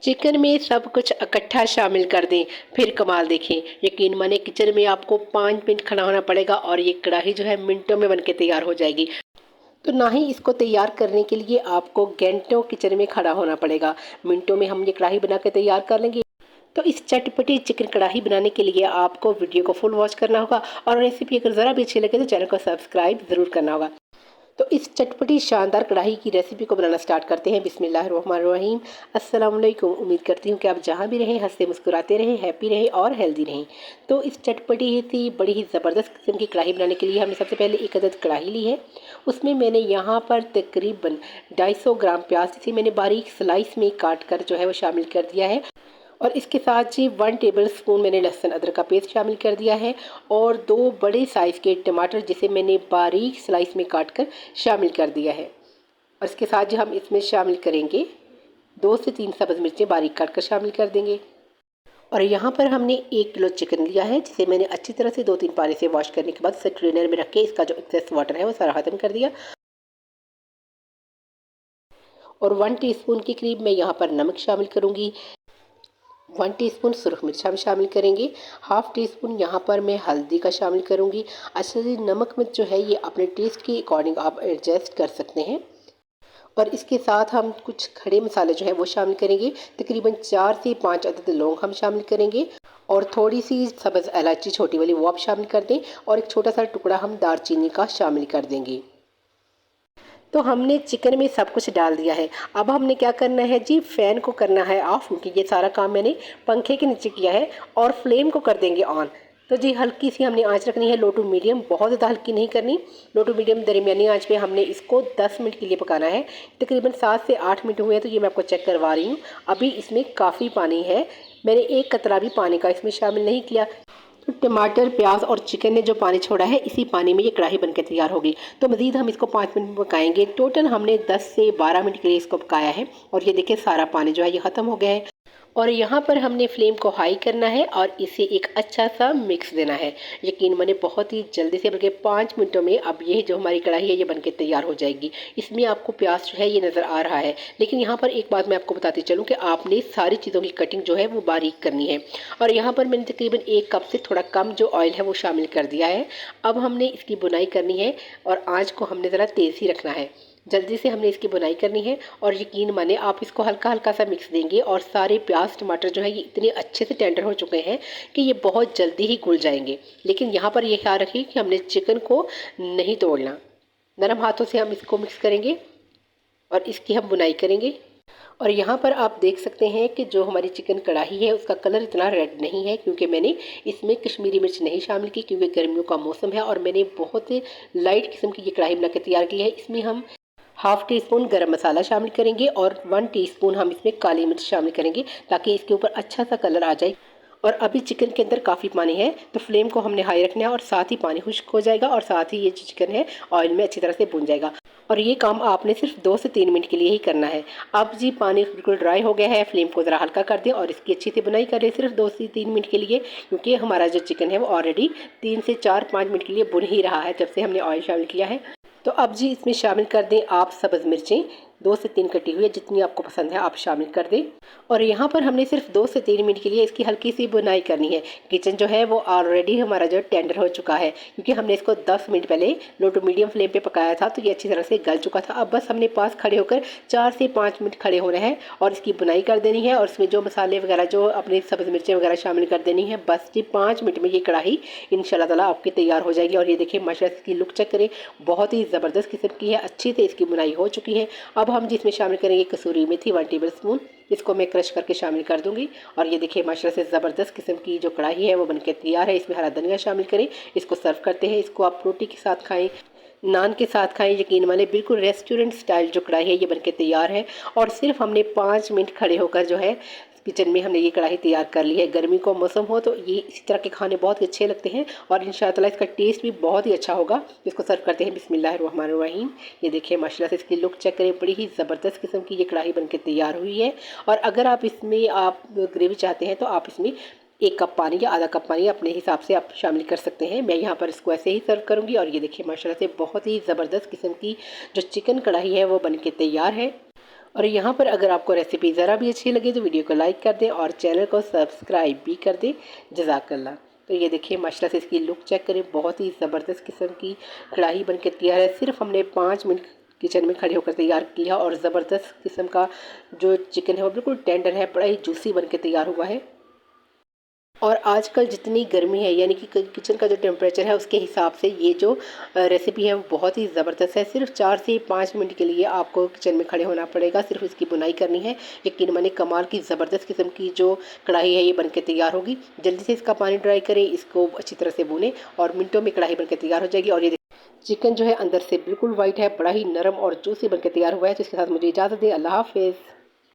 Chicken में सब कुछ इकट्ठा शामिल कर दें, फिर कमाल देखें। यकीन माने किचन में आपको 5 मिनट खड़ा होना पड़ेगा और ये कढ़ाई जो है मिनटों में बनके तैयार हो जाएगी। तो ना ही इसको तैयार करने के लिए आपको घंटों किचन में खड़ा होना पड़ेगा, मिनटों में हम ये कढ़ाई बना के तैयार कर लेंगे। तो इस चटपटी चिकन कढ़ाई बनाने के लिए आपको वीडियो को फुल वॉच करना होगा और रेसिपी अगर ज़रा भी अच्छी लगे तो चैनल को सब्सक्राइब ज़रूर करना होगा। तो इस चटपटी शानदार कढ़ाई की रेसिपी को बनाना स्टार्ट करते हैं। बिस्मिल्लाहिर्रहमानिर्रहीम। अस्सलाम वालेकुम। उम्मीद करती हूँ कि आप जहाँ भी रहें हंसते मुस्कुराते रहें, हैप्पी रहें और हेल्दी रहें। तो इस चटपटी ही थी बड़ी ही ज़बरदस्त किस्म की कढ़ाई बनाने के लिए हमने सबसे पहले एक अदद कढ़ाई ली है। उसमें मैंने यहाँ पर तकरीबन 250 ग्राम प्याज जिसे मैंने बारीक स्लाइस में काट कर जो है वो शामिल कर दिया है। और इसके साथ जी 1 टेबल स्पून मैंने लहसुन अदरक का पेस्ट शामिल कर दिया है और 2 बड़े साइज़ के टमाटर जिसे मैंने बारीक स्लाइस में काट कर शामिल कर दिया है। और इसके साथ जो हम इसमें शामिल करेंगे 2 से 3 सब्ज़ मिर्चें बारीक काट कर शामिल कर देंगे। और यहाँ पर हमने 1 किलो चिकन लिया है जिसे मैंने अच्छी तरह से 2-3 पानी से वॉश करने के बाद इसे ट्रेनर में रख के इसका जो एक्सेस वाटर है वो सारा ख़त्म कर दिया। और 1 टीस्पून के करीब मैं यहाँ पर नमक शामिल करूँगी। 1 टीस्पून सुरख मिर्च हम शामिल करेंगे। हाफ़ टी स्पून यहाँ पर मैं हल्दी का शामिल करूँगी। अच्छा जी, नमक मिर्च जो है ये अपने टेस्ट के अकॉर्डिंग आप एडजस्ट कर सकते हैं। और इसके साथ हम कुछ खड़े मसाले जो है वो शामिल करेंगे। तकरीबन 4 से 5 अदद लौंग हम शामिल करेंगे और थोड़ी सी सब्ज़ इलायची छोटी वाली वो आप शामिल कर दें और एक छोटा सा टुकड़ा हम दालचीनी का शामिल कर देंगे। तो हमने चिकन में सब कुछ डाल दिया है। अब हमने क्या करना है जी, फ़ैन को करना है ऑफ़, क्योंकि ये सारा काम मैंने पंखे के नीचे किया है। और फ्लेम को कर देंगे ऑन। तो जी हल्की सी हमने आंच रखनी है, लो टू मीडियम, बहुत ज़्यादा हल्की नहीं करनी। लो टू मीडियम दरमियानी आंच पे हमने इसको 10 मिनट के लिए पकाना है। तकरीबन 7 से 8 मिनट हुए हैं, तो ये मैं आपको चेक करवा रही हूँ। अभी इसमें काफ़ी पानी है, मैंने एक कतरा भी पानी का इसमें शामिल नहीं किया। तो टमाटर, प्याज और चिकन ने जो पानी छोड़ा है इसी पानी में ये कढ़ाई बनकर तैयार होगी। तो मज़ीद हम इसको 5 मिनट पकाएंगे। टोटल हमने 10 से 12 मिनट के लिए इसको पकाया है और ये देखिए सारा पानी जो है ये ख़त्म हो गया है। और यहाँ पर हमने फ्लेम को हाई करना है और इसे एक अच्छा सा मिक्स देना है। यकीन माने बहुत ही जल्दी से, बल्कि 5 मिनटों में अब ये जो हमारी कढ़ाई है ये बनके तैयार हो जाएगी। इसमें आपको प्याज जो है ये नज़र आ रहा है, लेकिन यहाँ पर एक बात मैं आपको बताती चलूँ कि आपने सारी चीज़ों की कटिंग जो है वो बारीक करनी है। और यहाँ पर मैंने तकरीबन 1 कप से थोड़ा कम जो ऑयल है वो शामिल कर दिया है। अब हमने इसकी बुनाई करनी है और आँच को हमने ज़रा तेज़ ही रखना है। जल्दी से हमने इसकी बुनाई करनी है और यकीन माने आप इसको हल्का हल्का सा मिक्स देंगे और सारे प्याज टमाटर जो है ये इतने अच्छे से टेंडर हो चुके हैं कि ये बहुत जल्दी ही घुल जाएंगे। लेकिन यहाँ पर ये ख्याल रखिए कि हमने चिकन को नहीं तोड़ना, नरम हाथों से हम इसको मिक्स करेंगे और इसकी हम बुनाई करेंगे। और यहाँ पर आप देख सकते हैं कि जो हमारी चिकन कढ़ाई है उसका कलर इतना रेड नहीं है, क्योंकि मैंने इसमें कश्मीरी मिर्च नहीं शामिल की, क्योंकि गर्मियों का मौसम है और मैंने बहुत लाइट किस्म की ये कढ़ाई बना के तैयार की है। इसमें हम हाफ़ टी स्पून गरम मसाला शामिल करेंगे और 1 टीस्पून हम इसमें काली मिर्च शामिल करेंगे ताकि इसके ऊपर अच्छा सा कलर आ जाए। और अभी चिकन के अंदर काफ़ी पानी है, तो फ्लेम को हमने हाई रखना है और साथ ही पानी खुश्क हो जाएगा और साथ ही ये जो चिकन है ऑयल में अच्छी तरह से भुन जाएगा। और ये काम आपने सिर्फ 2 से 3 मिनट के लिए ही करना है। अब जी पानी बिल्कुल ड्राई हो गया है, फ्लेम को ज़रा हल्का कर दें और इसकी अच्छी से बुनाई करें सिर्फ 2 से 3 मिनट के लिए, क्योंकि हमारा जो चिकन है वो ऑलरेडी 3 से 4-5 मिनट के लिए बुन ही रहा है जब से हमने ऑयल शामिल किया है। तो अब जी इसमें शामिल कर दें आप सब्ज़ मिर्चें, 2 से 3 कटी हुई, जितनी आपको पसंद है आप शामिल कर दें। और यहाँ पर हमने सिर्फ 2 से 3 मिनट के लिए इसकी हल्की सी बुनाई करनी है। किचन जो है वो ऑलरेडी हमारा जो टेंडर हो चुका है, क्योंकि हमने इसको 10 मिनट पहले लो टू मीडियम फ्लेम पे पकाया था, तो ये अच्छी तरह से गल चुका था। अब बस हमने पास खड़े होकर 4 से 5 मिनट खड़े होना है और इसकी बुनाई कर देनी है और इसमें जो मसाले वगैरह जो अपनी सब्ज़ मिर्चें वगैरह शामिल कर देनी है। बस जी 5 मिनट में ये कढ़ाई इंशाल्लाह ताला आपकी तैयार हो जाएगी। और ये देखिए माशाल्लाह इसकी लुक चेक करें, बहुत ही ज़बरदस्त किस्म की है, अच्छी से इसकी बुनाई हो चुकी है। अब हम जिसमें शामिल करेंगे कसूरी मेथी 1 टेबल स्पून, इसको मैं क्रश करके शामिल कर दूंगी। और ये देखिए माशाल्लाह से ज़बरदस्त किस्म की जो कढ़ाई है वो बनके तैयार है। इसमें हरा धनिया शामिल करें, इसको सर्व करते हैं। इसको आप रोटी के साथ खाएं, नान के साथ खाएं, यकीन माने बिल्कुल रेस्टोरेंट स्टाइल जो कढ़ाई है ये बनके तैयार है। और सिर्फ हमने 5 मिनट खड़े होकर जो है किचन में हमने ये कढ़ाई तैयार कर ली है। गर्मी का मौसम हो तो ये इसी तरह के खाने बहुत ही अच्छे लगते हैं और इंशाअल्लाह ताला इसका टेस्ट भी बहुत ही अच्छा होगा। इसको सर्व करते हैं। बिस्मिल्लाहिर्रहमानिर्रहीम। ये देखिए माशाल्लाह से इसकी लुक चेक करें, बड़ी ही ज़बरदस्त किस्म की ये कढ़ाई बनके तैयार हुई है। और अगर आप इसमें आप ग्रेवी चाहते हैं तो आप इसमें 1 कप पानी या आधा कप पानी अपने हिसाब से आप शामिल कर सकते हैं। मैं यहाँ पर इसको ऐसे ही सर्व करूँगी। और ये देखिए माशाल्लाह से बहुत ही ज़बरदस्त किस्म की जो चिकन कढ़ाई है वो बनके तैयार है। और यहाँ पर अगर आपको रेसिपी ज़रा भी अच्छी लगे तो वीडियो को लाइक कर दें और चैनल को सब्सक्राइब भी कर दें। जज़ाकल्लाह। तो ये देखिए माशाल्लाह से इसकी लुक चेक करें, बहुत ही ज़बरदस्त किस्म की कढ़ाई बन के तैयार है। सिर्फ हमने 5 मिनट किचन में खड़े होकर तैयार किया और ज़बरदस्त किस्म का जो चिकन है वो बिल्कुल टेंडर है, बड़ा ही जूसी बन के तैयार हुआ है। और आजकल जितनी गर्मी है यानी कि किचन का जो टेम्परेचर है उसके हिसाब से ये जो रेसिपी है वो बहुत ही ज़बरदस्त है। सिर्फ 4 से 5 मिनट के लिए आपको किचन में खड़े होना पड़ेगा, सिर्फ इसकी बुनाई करनी है। यकीन मानिए कमाल की ज़बरदस्त किस्म की जो कढ़ाई है ये बन के तैयार होगी। जल्दी से इसका पानी ड्राई करें, इसको अच्छी तरह से भूनें और मिनटों में कढ़ाई बन के तैयार हो जाएगी। और ये चिकन जो है अंदर से बिल्कुल वाइट है, बड़ा ही नरम और जूसी बन के तैयार हुआ है। तो इसके साथ मुझे इजाज़त दें। अल्लाह हाफ़िज़।